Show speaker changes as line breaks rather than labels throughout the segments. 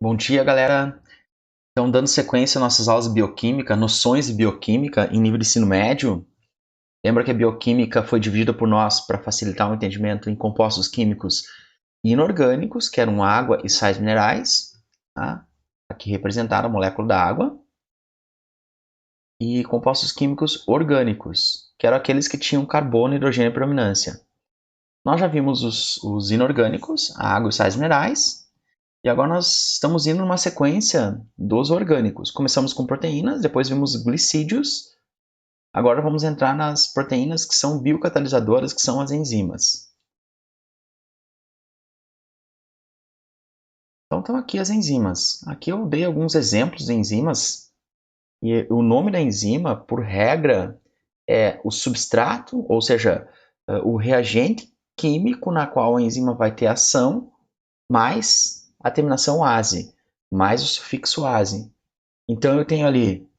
Bom dia, galera. Então, dando sequência às nossas aulas de bioquímica, noções de bioquímica em nível de ensino médio. Lembra que a bioquímica foi dividida por nós para facilitar o entendimento em compostos químicos inorgânicos, que eram água e sais minerais, tá? Aqui representaram a molécula da água. E compostos químicos orgânicos, que eram aqueles que tinham carbono, hidrogênio e predominância. Nós já vimos os inorgânicos, a água e os sais minerais. E agora nós estamos indo numa sequência dos orgânicos. Começamos com proteínas, depois vimos glicídios. Agora vamos entrar nas proteínas que são biocatalisadoras, que são as enzimas. Então estão aqui as enzimas. Aqui eu dei alguns exemplos de enzimas. E o nome da enzima, por regra, é o substrato, ou seja, o reagente químico na qual a enzima vai ter ação, mais a terminação ase, mais o sufixo ase. Então eu tenho ali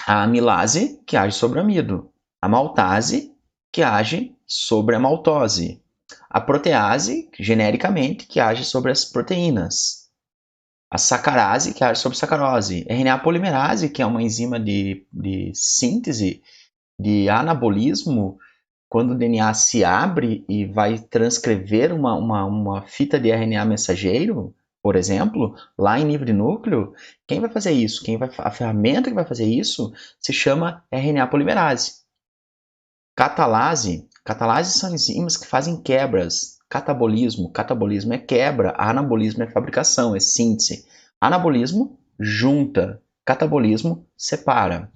a amilase, que age sobre o amido, a maltase, que age sobre a maltose, a protease, genericamente, que age sobre as proteínas, a sacarase, que age sobre a sacarose, RNA polimerase, que é uma enzima de síntese, de anabolismo, quando o DNA se abre e vai transcrever uma fita de RNA mensageiro, por exemplo, lá em nível de núcleo, quem vai fazer isso? A ferramenta que vai fazer isso se chama RNA polimerase. Catalase são enzimas que fazem quebras. Catabolismo é quebra, anabolismo é fabricação, é síntese. Anabolismo, junta. Catabolismo, separa.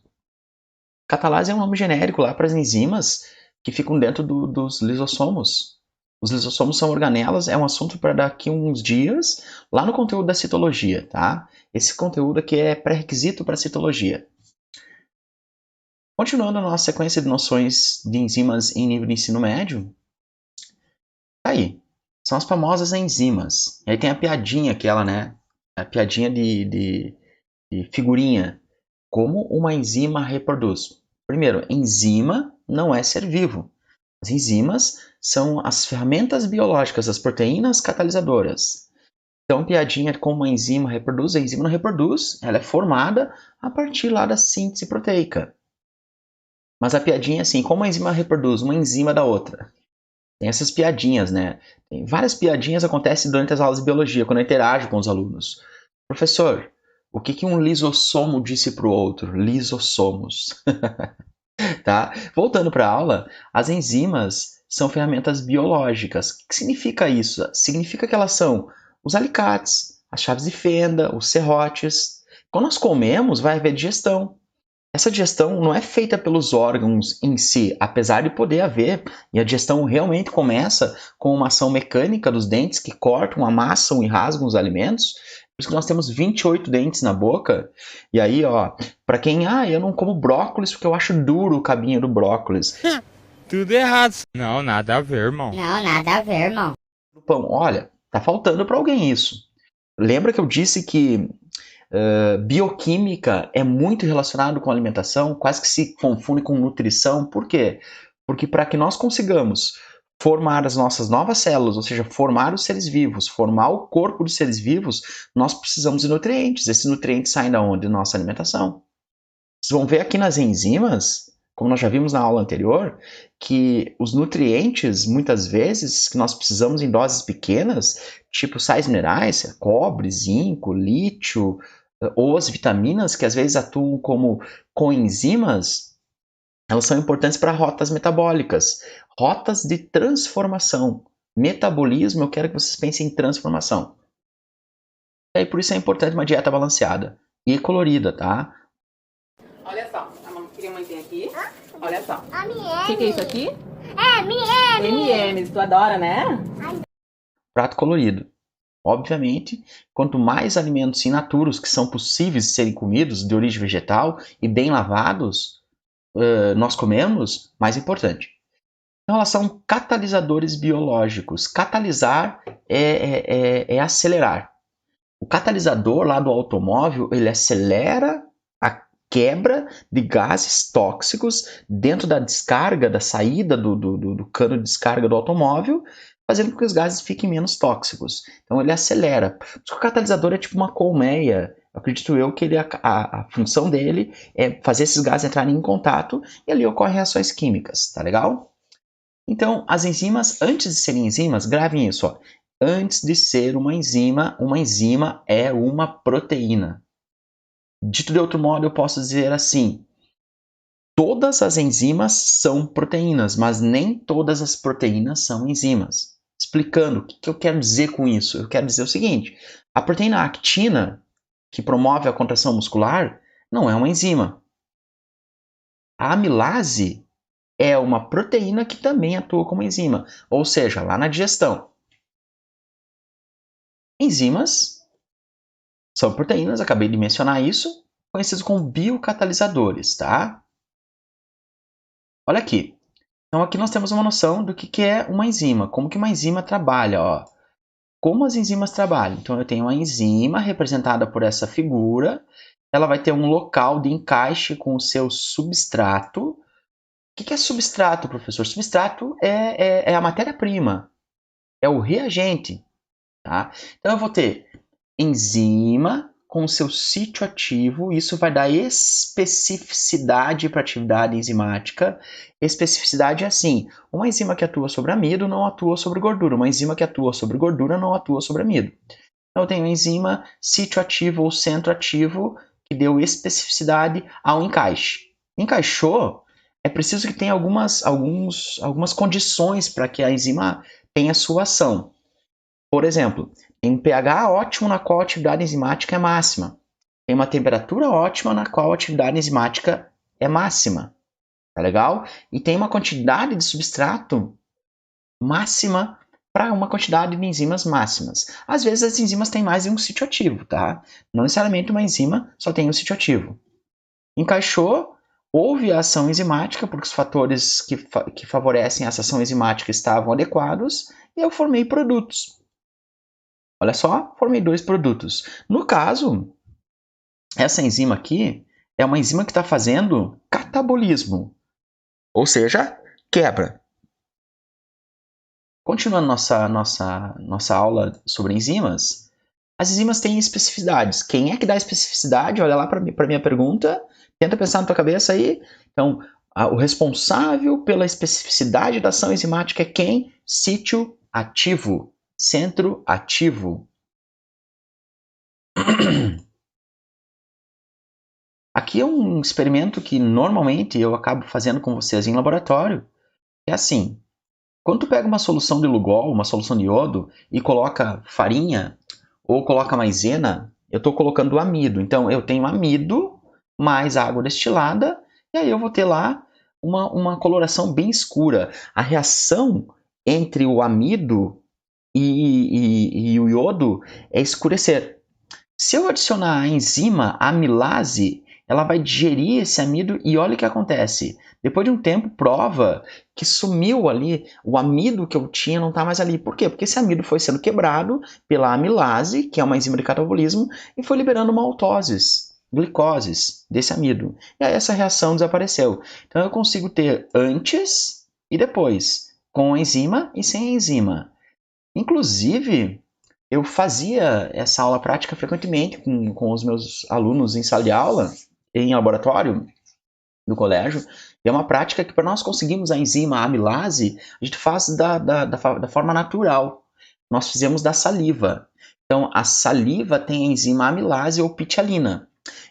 Catalase é um nome genérico lá para as enzimas que ficam dentro dos lisossomos. Os lisossomos são organelas, é um assunto para daqui a uns dias, lá no conteúdo da citologia, tá? Esse conteúdo aqui é pré-requisito para a citologia. Continuando a nossa sequência de noções de enzimas em nível de ensino médio, tá aí. São as famosas enzimas. E aí tem a piadinha aquela, né? A piadinha de figurinha. Como uma enzima reproduz? Primeiro, enzima não é ser vivo. As enzimas são as ferramentas biológicas, as proteínas catalisadoras. Então, piadinha como uma enzima reproduz, a enzima não reproduz, ela é formada a partir lá da síntese proteica. Mas a piadinha é assim, como a enzima reproduz uma enzima da outra? Tem essas piadinhas, né? Tem várias piadinhas acontecem durante as aulas de biologia, quando eu interajo com os alunos. Professor, o que um lisossomo disse para o outro? Lisossomos. Tá? Voltando para a aula, as enzimas são ferramentas biológicas. O que significa isso? Significa que elas são os alicates, as chaves de fenda, os serrotes. Quando nós comemos, vai haver digestão. Essa digestão não é feita pelos órgãos em si, apesar de poder haver, e a digestão realmente começa com uma ação mecânica dos dentes que cortam, amassam e rasgam os alimentos. Por isso que nós temos 28 dentes na boca. E aí, ó, para quem, eu não como brócolis porque eu acho duro o cabinho do brócolis.
Tudo errado. Não, nada a ver, irmão.
Não, nada a ver, irmão.
Pão, olha, tá faltando para alguém isso. Lembra que eu disse que bioquímica é muito relacionado com alimentação, quase que se confunde com nutrição. Por quê? Porque para que nós consigamos formar as nossas novas células, ou seja, formar os seres vivos, formar o corpo dos seres vivos, nós precisamos de nutrientes. Esses nutrientes saem da onde? Da nossa alimentação. Vocês vão ver aqui nas enzimas, como nós já vimos na aula anterior, que os nutrientes, muitas vezes, que nós precisamos em doses pequenas, tipo sais minerais, cobre, zinco, lítio, ou as vitaminas que às vezes atuam como coenzimas, elas são importantes para rotas metabólicas, rotas de transformação. Metabolismo, eu quero que vocês pensem em transformação. E aí, por isso é importante uma dieta balanceada e colorida, tá?
Olha só, a mamãe tem aqui. Olha só.
M&M.
O que é isso aqui?
M&M.
M&M's, tu adora, né?
Prato colorido. Obviamente, quanto mais alimentos in naturos que são possíveis de serem comidos, de origem vegetal e bem lavados, nós comemos, mais importante. Então, elas são catalisadores biológicos. Catalisar é acelerar. O catalisador lá do automóvel, ele acelera a quebra de gases tóxicos dentro da descarga, da saída do cano de descarga do automóvel, fazendo com que os gases fiquem menos tóxicos. Então ele acelera. O catalisador é tipo uma colmeia. Acredito eu que a função dele é fazer esses gases entrarem em contato e ali ocorrem reações químicas, tá legal? Então, as enzimas, antes de serem enzimas, gravem isso, ó. Antes de ser uma enzima é uma proteína. Dito de outro modo, eu posso dizer assim: todas as enzimas são proteínas, mas nem todas as proteínas são enzimas. Explicando, o que eu quero dizer com isso? Eu quero dizer o seguinte: a proteína actina, que promove a contração muscular, não é uma enzima. A amilase é uma proteína que também atua como enzima, ou seja, lá na digestão. Enzimas são proteínas, acabei de mencionar isso, conhecidas como biocatalisadores, tá? Olha aqui. Então aqui nós temos uma noção do que é uma enzima, como que uma enzima trabalha, ó. Como as enzimas trabalham? Então eu tenho uma enzima representada por essa figura, ela vai ter um local de encaixe com o seu substrato. O que é substrato, professor? Substrato é a matéria-prima, é o reagente. Tá? Então eu vou ter enzima com o seu sítio ativo, isso vai dar especificidade para a atividade enzimática. Especificidade é assim: uma enzima que atua sobre amido não atua sobre gordura, uma enzima que atua sobre gordura não atua sobre amido. Então eu tenho enzima sítio ativo ou centro ativo que deu especificidade ao encaixe. Encaixou, é preciso que tenha algumas condições para que a enzima tenha sua ação. Por exemplo, tem um pH ótimo na qual a atividade enzimática é máxima. Tem uma temperatura ótima na qual a atividade enzimática é máxima. Tá legal? E tem uma quantidade de substrato máxima para uma quantidade de enzimas máximas. Às vezes as enzimas têm mais de um sítio ativo, tá? Não necessariamente uma enzima só tem um sítio ativo. Encaixou, houve a ação enzimática, porque os fatores que favorecem essa ação enzimática estavam adequados, e eu formei produtos. Olha só, formei 2 produtos. No caso, essa enzima aqui é uma enzima que está fazendo catabolismo, ou seja, quebra. Continuando nossa aula sobre enzimas, as enzimas têm especificidades. Quem é que dá especificidade? Olha lá para a minha pergunta, tenta pensar na tua cabeça aí. Então, o responsável pela especificidade da ação enzimática é quem? Sítio ativo. Centro ativo. Aqui é um experimento que normalmente eu acabo fazendo com vocês em laboratório. É assim: quando tu pega uma solução de Lugol, uma solução de iodo, e coloca farinha ou coloca maisena, eu estou colocando amido. Então eu tenho amido mais água destilada, e aí eu vou ter lá uma coloração bem escura. A reação entre o amido e o iodo é escurecer. Se eu adicionar a enzima amilase, ela vai digerir esse amido e olha o que acontece. Depois de um tempo, prova que sumiu ali, o amido que eu tinha não está mais ali. Por quê? Porque esse amido foi sendo quebrado pela amilase, que é uma enzima de catabolismo, e foi liberando maltoses, glicoses desse amido. E aí essa reação desapareceu. Então eu consigo ter antes e depois, com enzima e sem enzima. Inclusive, eu fazia essa aula prática frequentemente com os meus alunos em sala de aula, em laboratório do colégio. E é uma prática que, para nós conseguirmos a enzima amilase, a gente faz da forma natural. Nós fizemos da saliva. Então, a saliva tem a enzima amilase ou pitialina.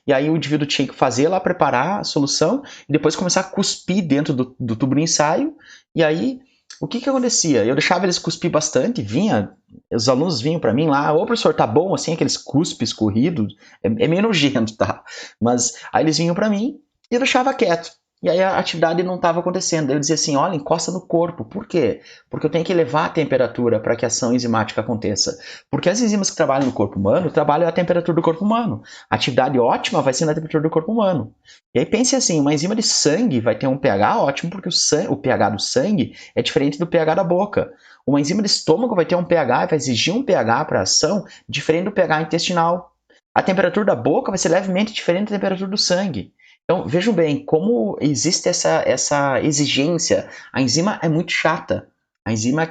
E aí o indivíduo tinha que fazer lá, preparar a solução, e depois começar a cuspir dentro do tubo de ensaio. E aí, o que acontecia? Eu deixava eles cuspir bastante, os alunos vinham para mim lá: ô professor, tá bom assim, aqueles cuspes escorridos? É meio nojento, tá? Mas aí eles vinham para mim e eu deixava quieto. E aí a atividade não estava acontecendo. Eu dizia assim: olha, encosta no corpo. Por quê? Porque eu tenho que elevar a temperatura para que a ação enzimática aconteça. Porque as enzimas que trabalham no corpo humano trabalham a temperatura do corpo humano. A atividade ótima vai ser na temperatura do corpo humano. E aí pense assim: uma enzima de sangue vai ter um pH ótimo, porque o pH do sangue é diferente do pH da boca. Uma enzima de estômago vai ter um pH, vai exigir um pH para a ação diferente do pH intestinal. A temperatura da boca vai ser levemente diferente da temperatura do sangue. Então, vejam bem como existe essa exigência. A enzima é muito chata. A enzima é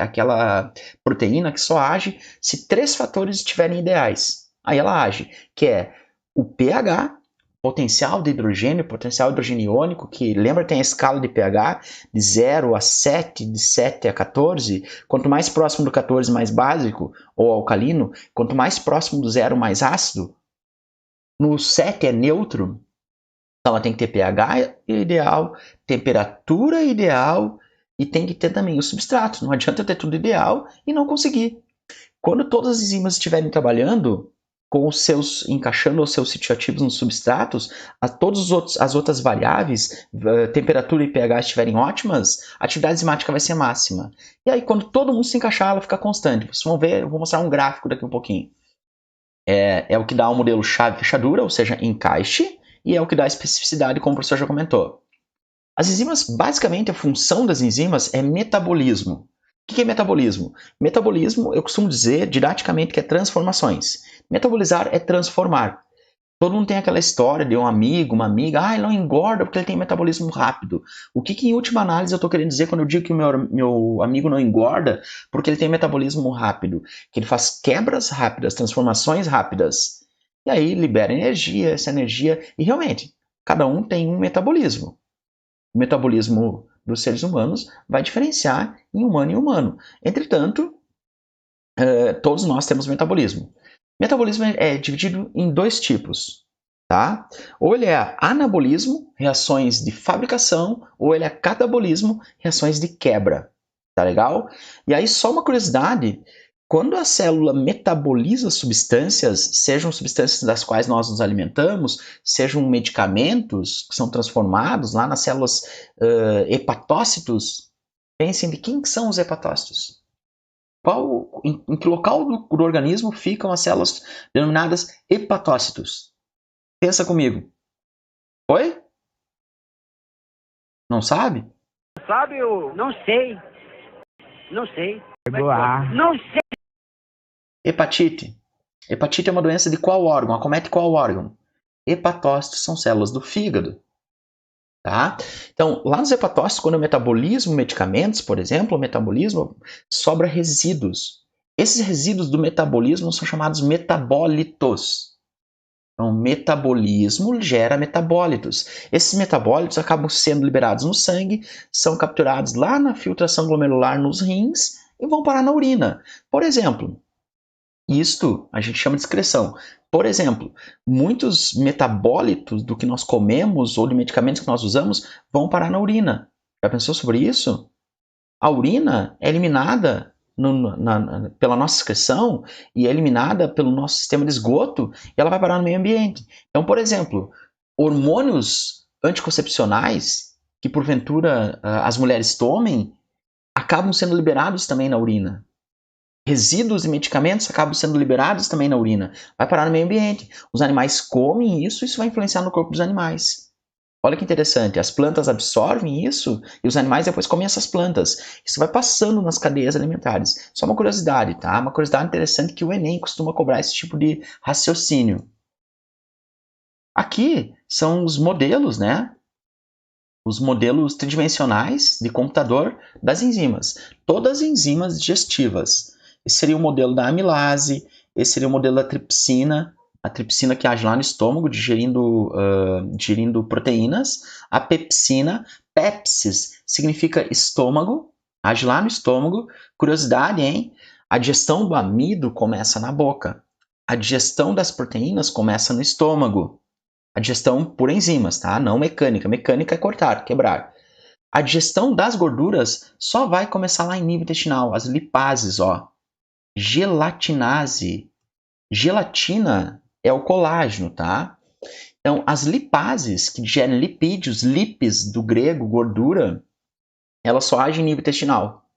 aquela proteína que só age se 3 fatores estiverem ideais. Aí ela age, que é o pH, potencial de hidrogênio, potencial de hidrogênio iônico, que lembra que tem a escala de pH de 0 a 7, de 7 a 14. Quanto mais próximo do 14, mais básico ou alcalino. Quanto mais próximo do 0, mais ácido. No 7 é neutro. Então ela tem que ter pH ideal, temperatura ideal e tem que ter também os substratos. Não adianta eu ter tudo ideal e não conseguir. Quando todas as enzimas estiverem trabalhando com os seus, encaixando os seus sitioativos nos substratos, as outras variáveis, temperatura e pH estiverem ótimas, a atividade enzimática vai ser máxima. E aí quando todo mundo se encaixar, ela fica constante. Vocês vão ver, eu vou mostrar um gráfico daqui um pouquinho. É o que dá o modelo chave-fechadura, ou seja, encaixe, e é o que dá a especificidade, como o professor já comentou. As enzimas, basicamente, a função das enzimas é metabolismo. O que é metabolismo? Metabolismo, eu costumo dizer didaticamente que é transformações. Metabolizar é transformar. Todo mundo tem aquela história de um amigo, uma amiga, ele não engorda porque ele tem metabolismo rápido. O que em última análise eu estou querendo dizer quando eu digo que o meu amigo não engorda porque ele tem metabolismo rápido? Que ele faz quebras rápidas, transformações rápidas. E aí libera energia, essa energia, e realmente, cada um tem um metabolismo. O metabolismo dos seres humanos vai diferenciar em humano e humano. Entretanto, todos nós temos metabolismo. Metabolismo é dividido em 2 tipos, tá? Ou ele é anabolismo, reações de fabricação, ou ele é catabolismo, reações de quebra, tá legal? E aí só uma curiosidade, quando a célula metaboliza substâncias, sejam substâncias das quais nós nos alimentamos, sejam medicamentos que são transformados lá nas células hepatócitos, pensem de quem são os hepatócitos. Em que local do organismo ficam as células denominadas hepatócitos? Pensa comigo. Oi? Não sabe?
Sabe o... Não sei. Não sei. Não sei.
Hepatite. Hepatite é uma doença de qual órgão? Acomete qual órgão? Hepatócitos são células do fígado. Tá? Então, lá nos hepatócitos, quando eu metabolizo medicamentos, por exemplo, o metabolismo sobra resíduos. Esses resíduos do metabolismo são chamados metabólitos. Então, metabolismo gera metabólitos. Esses metabólitos acabam sendo liberados no sangue, são capturados lá na filtração glomerular nos rins e vão parar na urina. Por exemplo, isto a gente chama de excreção. Por exemplo, muitos metabólitos do que nós comemos ou de medicamentos que nós usamos vão parar na urina. Já pensou sobre isso? A urina é eliminada pela nossa excreção e é eliminada pelo nosso sistema de esgoto e ela vai parar no meio ambiente. Então, por exemplo, hormônios anticoncepcionais que porventura as mulheres tomem acabam sendo liberados também na urina. Resíduos de medicamentos acabam sendo liberados também na urina. Vai parar no meio ambiente. Os animais comem isso vai influenciar no corpo dos animais. Olha que interessante, as plantas absorvem isso e os animais depois comem essas plantas. Isso vai passando nas cadeias alimentares. Só uma curiosidade, tá? Uma curiosidade interessante que o Enem costuma cobrar esse tipo de raciocínio. Aqui são os modelos, né? Os modelos tridimensionais de computador das enzimas. Todas as enzimas digestivas. Esse seria o modelo da amilase, esse seria o modelo da tripsina, a tripsina que age lá no estômago, digerindo proteínas. A pepsina, pepsis, significa estômago, age lá no estômago. Curiosidade, hein? A digestão do amido começa na boca. A digestão das proteínas começa no estômago. A digestão por enzimas, tá? Não mecânica. Mecânica é cortar, quebrar. A digestão das gorduras só vai começar lá em nível intestinal. As lipases, ó. Gelatinase. Gelatina é o colágeno, tá? Então, as lipases, que digerem lipídios, lipis do grego, gordura, elas só agem em nível intestinal.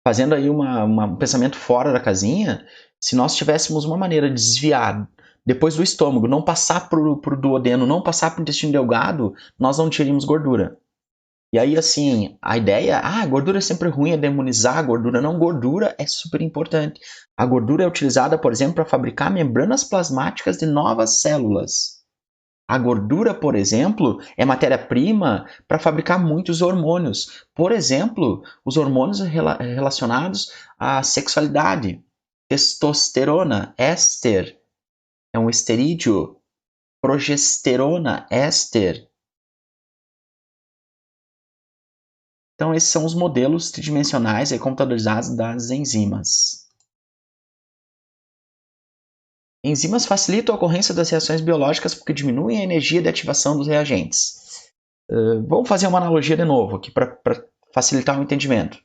Fazendo aí um pensamento fora da casinha, se nós tivéssemos uma maneira de desviar depois do estômago, não passar para o duodeno, não passar para o intestino delgado, nós não digerimos gordura. E aí, assim, a ideia, gordura é sempre ruim, é demonizar a gordura. Não, gordura é super importante. A gordura é utilizada, por exemplo, para fabricar membranas plasmáticas de novas células. A gordura, por exemplo, é matéria-prima para fabricar muitos hormônios. Por exemplo, os hormônios relacionados à sexualidade. Testosterona, éster, é um esterídeo. Progesterona, éster. Então, esses são os modelos tridimensionais e computadorizados das enzimas. Enzimas facilitam a ocorrência das reações biológicas porque diminuem a energia de ativação dos reagentes. Vamos fazer uma analogia de novo aqui para facilitar o entendimento.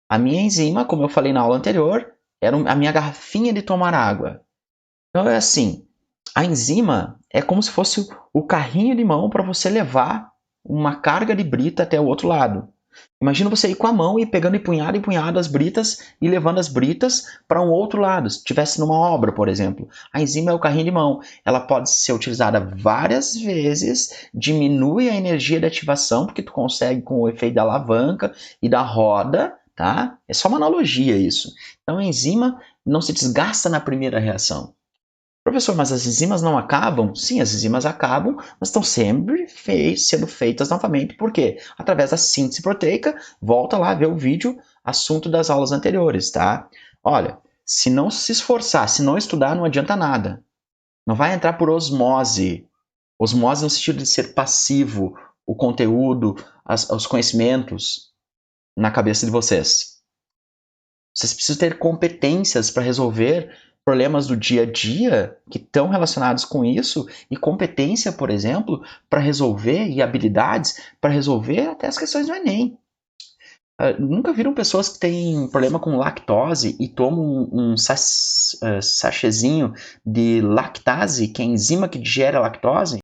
A minha enzima, como eu falei na aula anterior, era a minha garrafinha de tomar água. Então é assim, a enzima é como se fosse o carrinho de mão para você levar uma carga de brita até o outro lado. Imagina você ir com a mão e pegando em punhado as britas e levando as britas para um outro lado. Se estivesse numa obra, por exemplo. A enzima é o carrinho de mão. Ela pode ser utilizada várias vezes, diminui a energia de ativação, porque tu consegue com o efeito da alavanca e da roda, tá? É só uma analogia isso. Então a enzima não se desgasta na primeira reação. Professor, mas as enzimas não acabam? Sim, as enzimas acabam, mas estão sempre sendo feitas novamente. Por quê? Através da síntese proteica, volta lá a ver o vídeo, assunto das aulas anteriores, tá? Olha, se não se esforçar, se não estudar, não adianta nada. Não vai entrar por osmose. Osmose no sentido de ser passivo, o conteúdo, os conhecimentos na cabeça de vocês. Vocês precisam ter competências para resolver problemas do dia a dia que estão relacionados com isso e competência, por exemplo, para resolver e habilidades para resolver até as questões do Enem. Nunca viram pessoas que têm problema com lactose e tomam um sachêzinho de lactase, que é a enzima que digere a lactose?